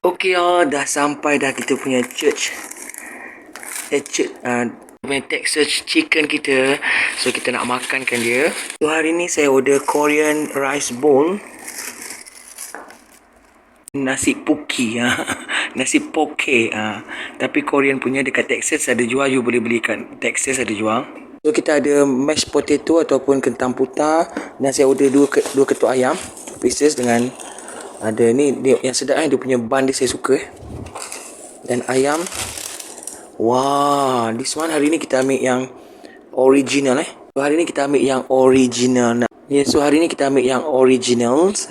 Okey dah sampai dah kita punya church. Punya Texas chicken kita. So kita nak makankan dia. So hari ni saya order Korean rice bowl. Nasi puki nasi poke tapi Korean punya dekat Texas ada jual, you boleh beli kat Texas ada jual. So kita ada mashed potato ataupun kentang putah, dan saya order dua ketuk ayam pieces dengan ada ni dia yang sedap dia punya bun dia saya suka dan ayam. Wah, this one hari ni kita ambil yang original So hari ni kita ambil yang original. So hari ni kita ambil yang originals.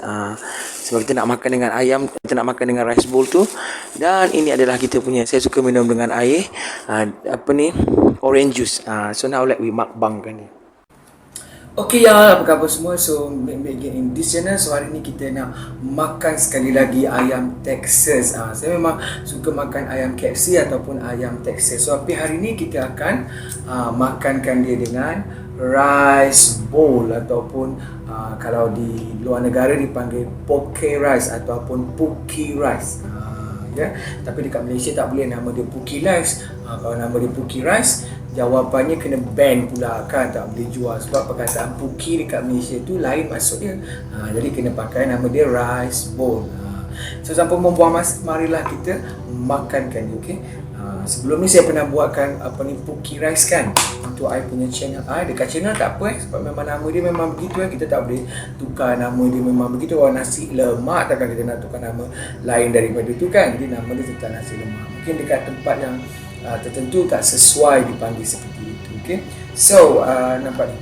Sebab kita nak makan dengan ayam, kita nak makan dengan rice bowl tu. Dan ini adalah kita punya, saya suka minum dengan air orange juice. So now let we mukbangkan dia. Okay apa khabar semua? So again in this channel. So hari ni kita nak makan sekali lagi ayam Texas. Saya memang suka makan ayam KFC ataupun ayam Texas. So tapi hari ni kita akan makankan dia dengan rice bowl ataupun kalau di luar negara dipanggil poke rice ataupun puki rice. Tapi dekat Malaysia tak boleh nama dia puki rice. Kalau nama dia puki rice, jawapannya kena ban pula kan, tak boleh jual sebab perkataan puki dekat Malaysia tu lain maksudnya. Jadi kena pakai nama dia rice bowl. So sampai membuang masa, marilah kita makankan dia, okey. Sebelum ni saya pernah buatkan puki rice kan untuk I punya channel dekat channel tak apa sebab memang nama dia memang begitu kita tak boleh tukar nama dia memang begitu. Orang nasi lemak takkan kita nak tukar nama lain daripada tu kan, jadi nama dia tetap nasi lemak. Mungkin dekat tempat yang tertentu tak sesuai dipanggil seperti itu, okey. So nampak ni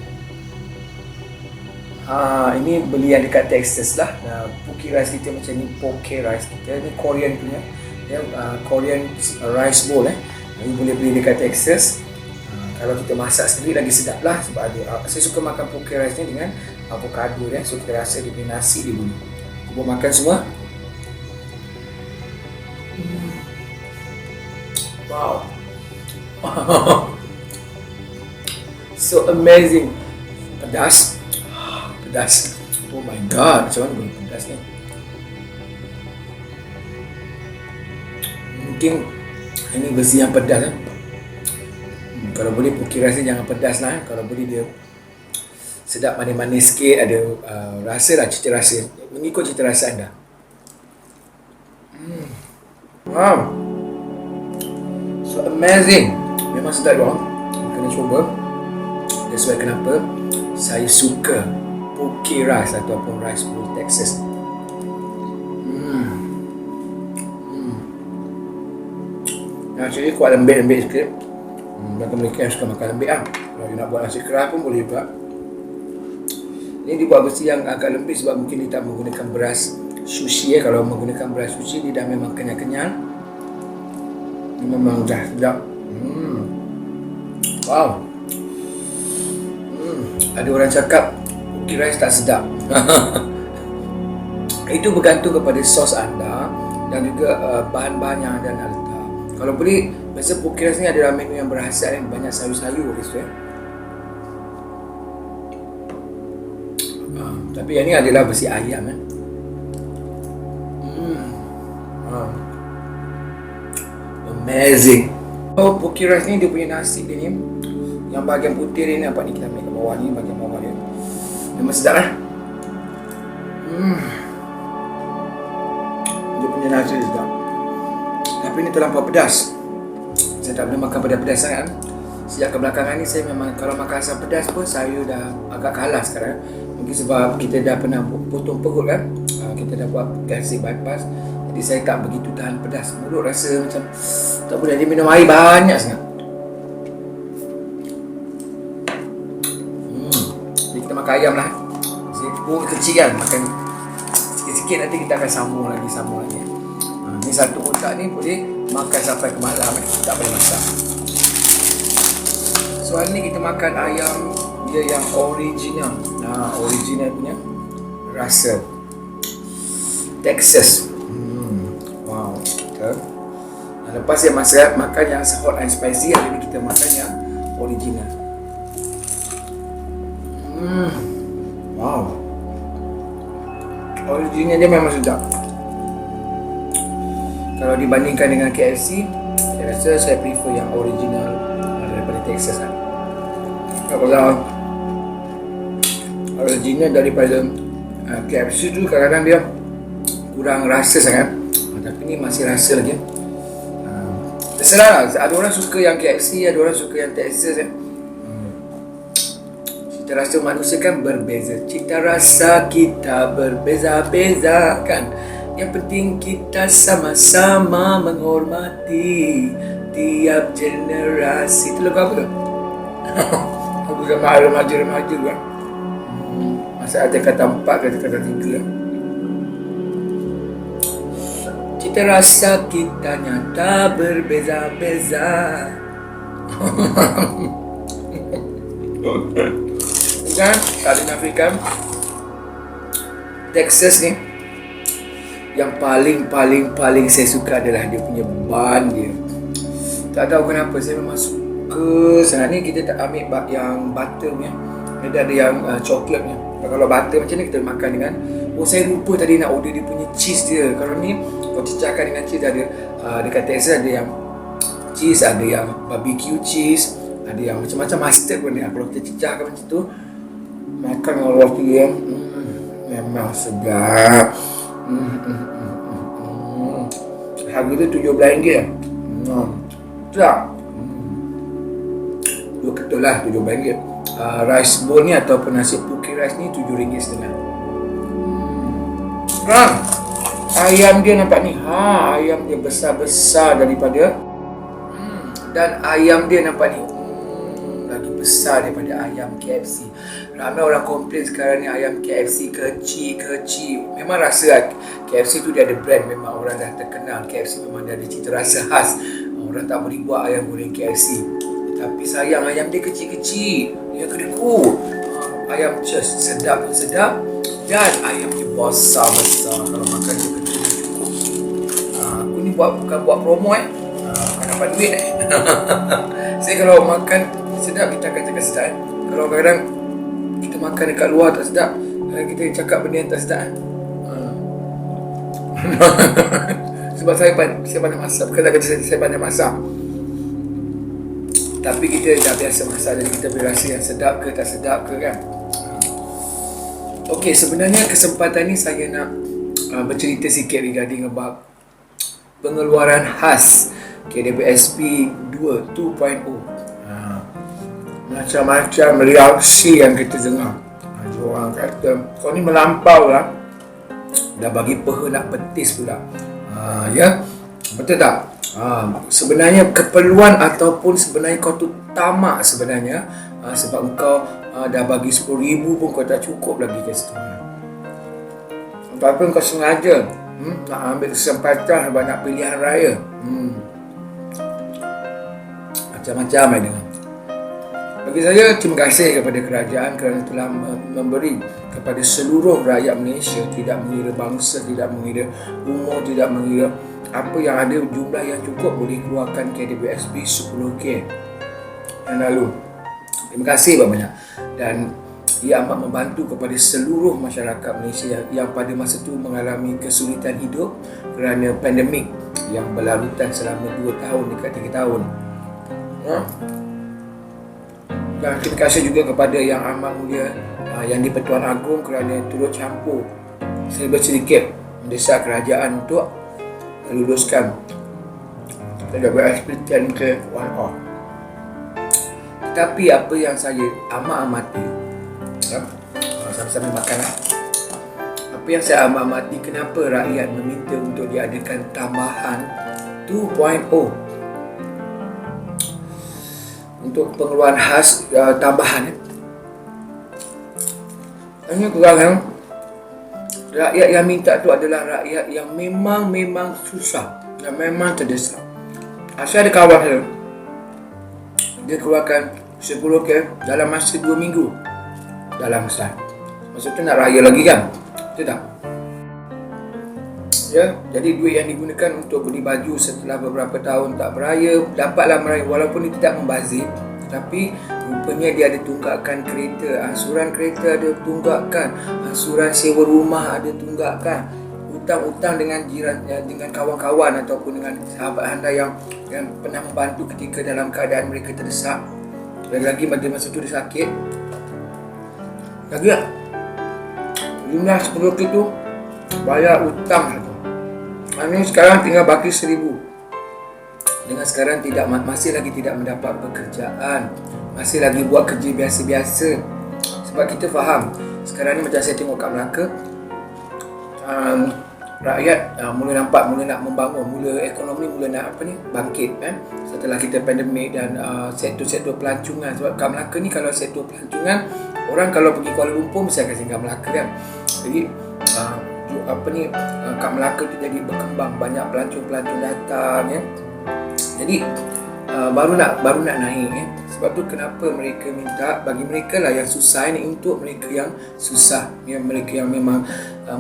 ini beli yang dekat Texas lah. Puki rice kita macam ni, poke rice kita ni Korean punya Korean rice bowl you boleh beli dekat Texas. Kalau kita masak sendiri lagi sedap lah sebab ada saya suka makan poke rice ni dengan avocado so kita rasa dia punya nasi dia bunyi. Kita makan semua. Wow. So amazing. Pedas. Oh my god, macam mana boleh pedas ni? Mungkin ini versi yang pedas Kalau boleh puki rice ni jangan pedas lah Kalau boleh dia sedap manis-manis sikit, ada rasa lah, cita rasa mengikut cita rasa anda. Wow, so amazing. Memang sedap bang, kena cuba. That's why kenapa saya suka puki rice ataupun rice bowl Texas. Actually kuat lembik sikit. Bagi mereka yang suka makan lembik kalau you nak buat nasi keras pun boleh buat. Ini dibuat versi yang agak lembik sebab mungkin dia tak menggunakan beras sushi Kalau menggunakan beras sushi dia dah memang kenyal-kenyal. Ini memang dah sedap. Wow. Ada orang cakap puki rice tak sedap. Itu bergantung kepada sos anda dan juga bahan-bahan yang anda nak letak. Kalau boleh, biasa puki rice ni adalah menu yang berhasiat banyak sayur-sayur tapi yang ni adalah versi ayam Amazing. Puki rice ni dia punya nasi dia ni, yang bahagian putih dia ni nampak ni, kita ambil kat bawah ni, bahagian bawah dia memang sedap dia punya nasi sedap. Tapi ini terlampau pedas. Saya tak boleh makan pedas-pedas sangat. Sejak kebelakangan ni saya memang kalau makan asam pedas pun saya dah agak kalah sekarang. Mungkin sebab kita dah pernah potong perut kan. Kita dah buat gastric bypass. Jadi saya tak begitu tahan pedas. Mulut rasa macam tak boleh. Dia minum air banyak sangat. Jadi kita makan ayam lah. Saya kecil kan, makan sikit-sikit, nanti kita akan sambung lagi. Ni satu kotak ni boleh makan sampai ke malam tak payah masak. So hari ni kita makan ayam dia yang original. Original punya rasa Texas. Wow. Lepas saya makan yang hot and spicy, hari ni kita makan yang original. Wow. Original dia memang sedap. Kalau dibandingkan dengan KFC, saya rasa saya prefer yang original daripada Texas lah. Kalau original daripada KFC tu kadang-kadang dia kurang rasa sangat, tapi ni masih rasa lagi. Terserah lah, ada orang suka yang KFC, ada orang suka yang Texas. Cita rasa manusia kan berbeza, cita rasa kita berbeza-beza kan. Yang penting kita sama-sama menghormati tiap generasi. Itu lagu apa tu? Lagu sama remaja-remaja kan. Masa ada kata 4, kata 3. Cita rasa kita nyata berbeza-beza. Kan? Salin Afrika Texas ni, yang paling saya suka adalah dia punya bun dia. Tak tahu kenapa saya memang suka sangat. Ni kita tak ambil yang butter punya, dia ada yang coklat punya. Kalau butter macam ni kita makan dengan, saya lupa tadi nak order dia punya cheese dia. Kalau ni kau cecahkan dengan cheese, ada dekat Texas ada yang cheese, ada yang barbecue cheese, ada yang macam-macam mustard pun dia. Kalau kita cecahkan macam tu, makan dengan roti yang memang sedap. Harga tu RM17. Sedap. Dua ketul lah RM17. Rice bowl ni ataupun nasi pukki rice ni RM7.50. Ayam dia nampak ni, ayam dia besar-besar daripada dan ayam dia nampak ni lagi besar daripada ayam KFC. Ramai orang komplain sekarang ni ayam KFC kecil. Memang rasa KFC tu dia ada brand, memang orang dah terkenal. KFC memang dia ada cita rasa khas. Orang tak boleh buat ayam goreng KFC. Tapi sayang ayam dia kecil-kecil, dia kedekut. Ayam just sedap dan ayam dia besar-besar. Kalau makan dia kecil cukup. Aku ni bukan buat promo bukan dapat duit Saya kalau makan sedap, kita akan cakap sedap. Kalau kadang-kadang kita makan dekat luar tak sedap, kita cakap benda yang tak sedap. Sebab saya pandai masak. Bukan tak kata saya pandai masak, tapi kita dah biasa masak, jadi kita boleh rasa yang sedap ke tak sedap ke kan. Okey, sebenarnya kesempatan ni saya nak bercerita sikit regarding about pengeluaran khas KDBSP 2.0. Macam-macam reaksi yang kita dengar. Orang kata kau ni melampau lah, dah bagi peha nak petis pula. Ya, betul tak? Sebenarnya keperluan ataupun sebenarnya kau tu tamak sebenarnya, sebab kau dah bagi RM10,000 pun kau tak cukup lagi kat situ. Ataupun kau sengaja nak ambil kesempatan sebab nak pilihan raya. Macam-macam I dengar. Bagi saya, terima kasih kepada kerajaan kerana telah memberi kepada seluruh rakyat Malaysia, tidak mengira bangsa, tidak mengira umur, tidak mengira apa yang ada, jumlah yang cukup boleh keluarkan KDBSP 10K yang lalu. Terima kasih banyak. Dan ia amat membantu kepada seluruh masyarakat Malaysia yang pada masa itu mengalami kesulitan hidup kerana pandemik yang berlarutan selama 2 tahun dekat 3 tahun. Dan terima kasih juga kepada Yang Amat Mulia Yang di-Pertuan Agong kerana turut campur serba sedikit mendesak kerajaan untuk meluluskan KDBSP 10K one-off. Tetapi apa yang saya amat-amati, sama-sama makan apa yang saya amat-amati, kenapa rakyat meminta untuk diadakan tambahan 2.0 untuk pengeluaran khas tambahan. Hanya kurang rakyat yang minta tu adalah rakyat yang memang susah, yang memang terdesak. Saya ada kawan saya, dia keluarkan 10K dalam masa 2 minggu dalam setahun. Masa tu nak raya lagi kan, betul tak? Ya, jadi duit yang digunakan untuk beli baju setelah beberapa tahun tak beraya, dapatlah meraya walaupun dia tidak membazir. Tapi rupanya dia ada tunggakan kereta, ansuran kereta ada tunggakan, ansuran sewa rumah ada tunggakan. hutang-hutang dengan jiran, dengan kawan-kawan ataupun dengan sahabat anda yang pernah membantu ketika dalam keadaan mereka terdesak. Lagi-lagi pada masa tu dia sakit. Lagi tak? Jumlah 10 tu bayar hutang tu. Ini sekarang tinggal baki 1,000. Dengan sekarang masih lagi tidak mendapat pekerjaan, masih lagi buat kerja biasa-biasa. Sebab kita faham sekarang ni macam saya tengok kat Melaka, rakyat mula nak membangun, mula ekonomi mula nak bangkit setelah kita pandemik dan sektor-sektor pelancongan. Sebab kat Melaka ni kalau sektor pelancongan, orang kalau pergi Kuala Lumpur mesti akan singgah Melaka kan. Jadi kat Melaka tu jadi berkembang, banyak pelancong datang Jadi baru nak naik Sebab tu kenapa mereka minta bagi mereka lah yang susah ni, untuk mereka yang susah, mereka yang memang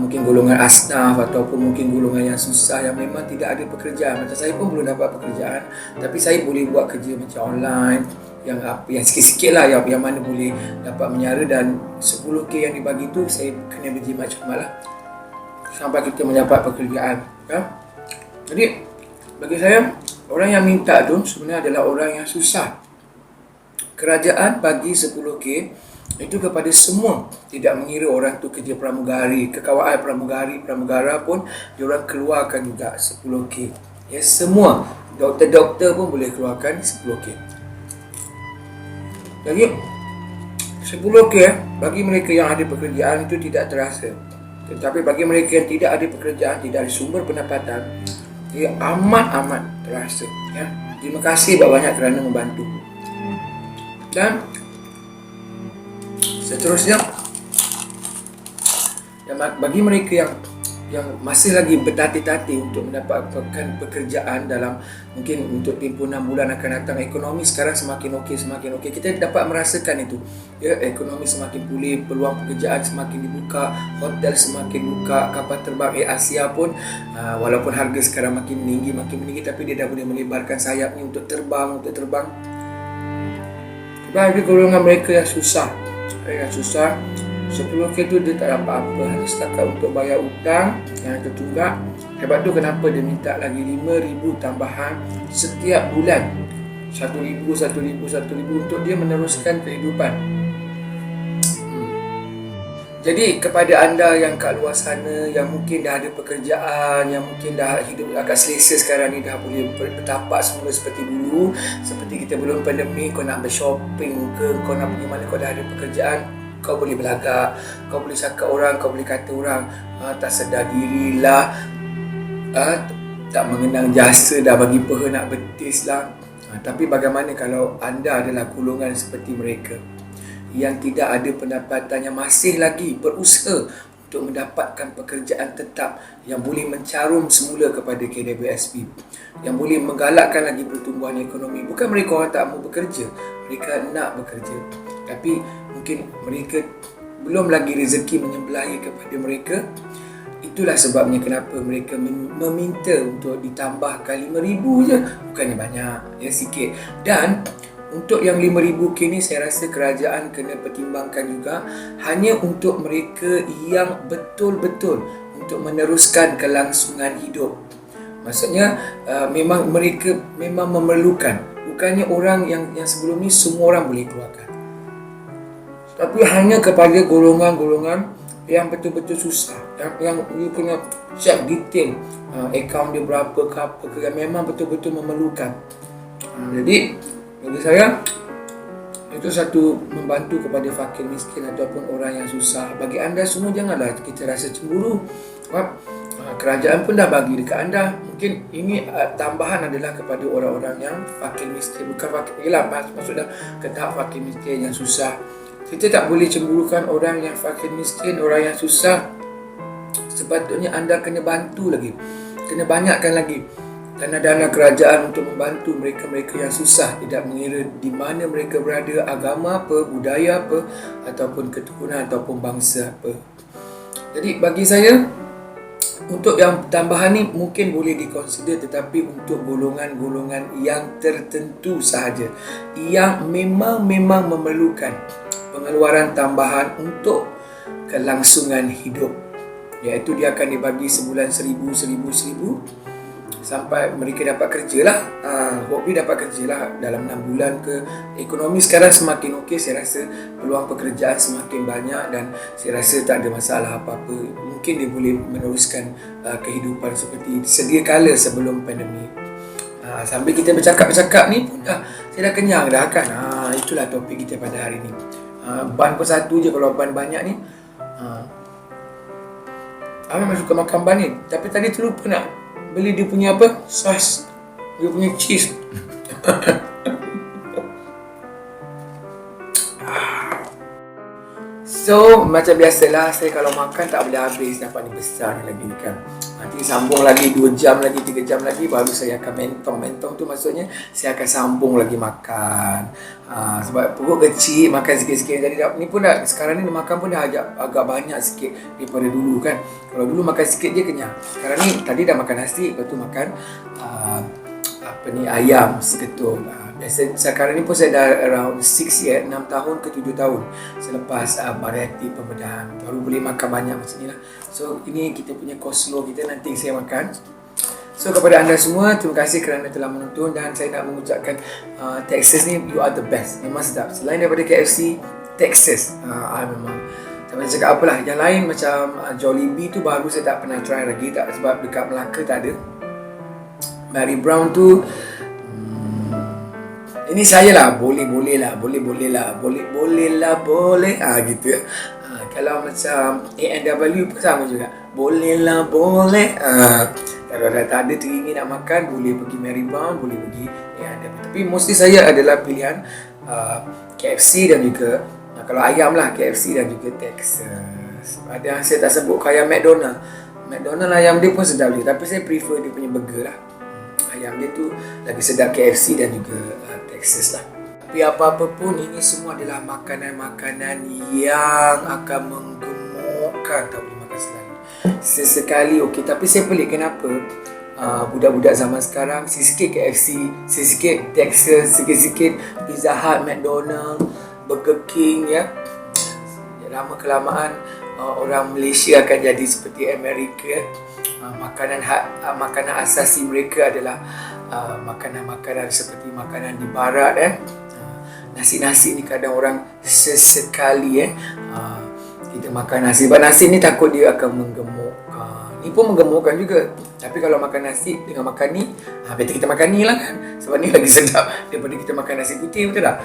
mungkin golongan asnaf ataupun mungkin golongan yang susah, yang memang tidak ada pekerjaan. Macam saya pun belum dapat pekerjaan, tapi saya boleh buat kerja macam online, yang sikit-sikit lah, yang mana boleh dapat menyara, dan 10k yang dibagi tu saya kena berjimat cermat lah sampai kita mendapat pekerjaan Jadi bagi saya, orang yang minta tu sebenarnya adalah orang yang susah. Kerajaan bagi 10k itu kepada semua, tidak mengira orang tu kerja pramugari, kekawal pramugara pun diorang keluarkan juga 10k. Semua doktor pun boleh keluarkan 10k. Jadi 10k bagi mereka yang ada pekerjaan itu tidak terasa. Tetapi bagi mereka yang tidak ada pekerjaan, tidak ada sumber pendapatan, ia amat terasa. Terima kasih banyak kerana membantu. Dan seterusnya, bagi mereka yang masih lagi bertati-tati untuk mendapatkan pekerjaan dalam mungkin untuk tempoh 6 bulan akan datang, ekonomi sekarang semakin okey. Kita dapat merasakan itu. Ekonomi semakin pulih, peluang pekerjaan semakin dibuka, hotel semakin buka, kapal terbang Air Asia pun walaupun harga sekarang makin meninggi, tapi dia dah boleh melebarkan sayapnya untuk terbang. Sebab ada golongan mereka yang susah. 10k tu dia tak dapat apa, hanya setakat untuk bayar hutang yang tertunggak. Sebab tu kenapa dia minta lagi 5,000 tambahan setiap bulan, 1,000 untuk dia meneruskan kehidupan. Jadi kepada anda yang kat luar sana, yang mungkin dah ada pekerjaan, yang mungkin dah hidup agak selesa sekarang ni, dah boleh bertapak semula seperti dulu, seperti kita belum pandemik, kau nak bershopping ke, kau nak pergi mana, kau dah ada pekerjaan, kau boleh berlagak, kau boleh cakap orang, kau boleh kata orang tak sedar dirilah, tak mengenang jasa, dah bagi peha nak betis lah. Tapi bagaimana kalau anda adalah golongan seperti mereka yang tidak ada pendapatan, yang masih lagi berusaha untuk mendapatkan pekerjaan tetap yang boleh mencarum semula kepada KWSP, yang boleh menggalakkan lagi pertumbuhan ekonomi. Bukan mereka orang tak mau bekerja, mereka nak bekerja, tapi mungkin mereka belum lagi rezeki menyembelahi kepada mereka. Itulah sebabnya kenapa mereka meminta untuk ditambahkan 5,000 je, bukannya banyak, sikit. Dan untuk yang 5,000 ni saya rasa kerajaan kena pertimbangkan juga, hanya untuk mereka yang betul-betul untuk meneruskan kelangsungan hidup. Maksudnya memang mereka memang memerlukan, bukannya orang yang sebelum ni semua orang boleh keluarkan, tapi hanya kepada golongan-golongan yang betul-betul susah, yang you kena check detail akaun dia berapa ke apa ke, yang memang betul-betul memerlukan. Jadi bagi saya itu satu membantu kepada fakir miskin ataupun orang yang susah. Bagi anda semua, janganlah kita rasa cemburu. Kerajaan pun dah bagi dekat anda. Mungkin ini tambahan adalah kepada orang-orang yang fakir miskin, bukan fakir lah, maksudnya ke tahap fakir miskin yang susah. Kita tak boleh cemburukan orang yang fakir miskin, orang yang susah. Sepatutnya anda kena bantu lagi, kena banyakkan lagi dana-dana kerajaan untuk membantu mereka-mereka yang susah, tidak mengira di mana mereka berada, agama apa, budaya apa, ataupun keturunan ataupun bangsa apa. Jadi bagi saya, untuk yang tambahan ni mungkin boleh dikonsider, tetapi untuk golongan-golongan yang tertentu sahaja, yang memang memerlukan pengeluaran tambahan untuk kelangsungan hidup. iaitu dia akan dibagi sebulan 1,000 sampai mereka dapat kerja lah. Hopefully dapat kerja lah dalam 6 bulan ke. Ekonomi sekarang semakin okey, saya rasa peluang pekerjaan semakin banyak dan saya rasa tak ada masalah apa-apa. Mungkin dia boleh meneruskan kehidupan seperti sedia kala sebelum pandemik. Sambil kita bercakap-cakap ni pun saya dah kenyang dah kan. Itulah topik kita pada hari ni. Ban pun satu je, kalau ban banyak ni. Memang suka makan ban ni. Tapi tadi terlupa nak beli dia punya apa? Sos. Dia punya cheese. So, macam biasalah, saya kalau makan tak boleh habis, dapat ni besar ni lagi kan. Nanti sambung lagi 2 jam lagi, 3 jam lagi, baru saya akan mentong tu maksudnya saya akan sambung lagi makan. Sebab perut kecil, makan sikit-sikit. Jadi ni pun dah, sekarang ni makan pun dah agak banyak sikit daripada dulu kan. Kalau dulu makan sikit je kenyang. Sekarang ni tadi dah makan nasi, lepas tu makan ayam seketul. Biasa sekarang ni pun saya dah around 6 tahun ke 7 tahun selepas variety pembedahan. Baru boleh makan banyak macam ni lah. So ini kita punya coleslaw kita, nanti saya makan. So kepada anda semua, terima kasih kerana telah menonton dan saya nak mengucapkan Texas ni, you are the best. Memang sedap. Selain daripada KFC, Texas memang tak boleh cakap apalah. Yang lain macam Jollibee tu baru saya tak pernah try lagi, tak, sebab dekat Melaka tak ada. Mary Brown tu ini saya lah, boleh gitu. Kalau macam A&W pun sama juga, boleh. Kalau dah tak ada teringin nak makan, boleh pergi Mary Brown, boleh pergi A&W. Tapi mostly saya adalah pilihan KFC dan juga kalau ayam lah, KFC dan juga Texas. Ada yang saya tak sebut, kayak McDonald ayam dia pun sedap je, tapi saya prefer dia punya burger lah. Ayam dia tu lagi sedap KFC dan juga Texas lah. Tapi apa-apa pun, ini semua adalah makanan-makanan yang akan menggemukkan. Tak boleh makan selalu. Sesekali okey, tapi saya pelik kenapa budak-budak zaman sekarang sikit KFC, sikit Texas, sikit Pizza Hut, McDonald, Burger King ya. Lama kelamaan orang Malaysia akan jadi seperti Amerika. Makanan asasi mereka adalah makanan-makanan seperti makanan di barat nasi-nasi ni kadang orang sesekali kita makan nasi. Sebab nasi ni takut dia akan menggemukkan. Ni pun menggemukkan juga. Tapi kalau makan nasi dengan makan ni, better kita makan ni lah kan. Sebab ni lagi sedap daripada kita makan nasi putih, betul tak?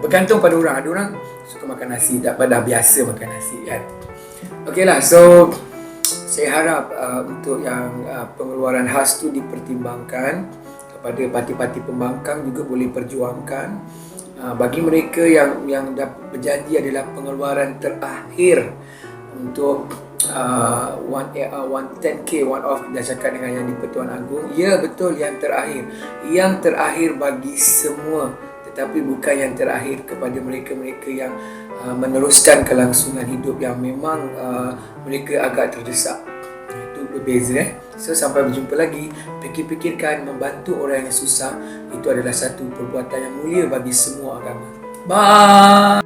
Bergantung pada orang. Ada orang suka makan nasi, dah biasa makan nasi kan. Okey lah, so saya harap untuk yang pengeluaran khas tu dipertimbangkan. Kepada parti-parti pembangkang juga boleh perjuangkan. Bagi mereka yang dah berjanji adalah pengeluaran terakhir untuk 110k one off, dah cakap dengan yang di Pertuan Agong. Ya betul, yang terakhir bagi semua, tetapi bukan yang terakhir kepada mereka-mereka yang meneruskan kelangsungan hidup yang memang mereka agak terdesak. Itu berbeza. So sampai berjumpa lagi. Fikir-fikirkan, membantu orang yang susah itu adalah satu perbuatan yang mulia bagi semua agama. Bye.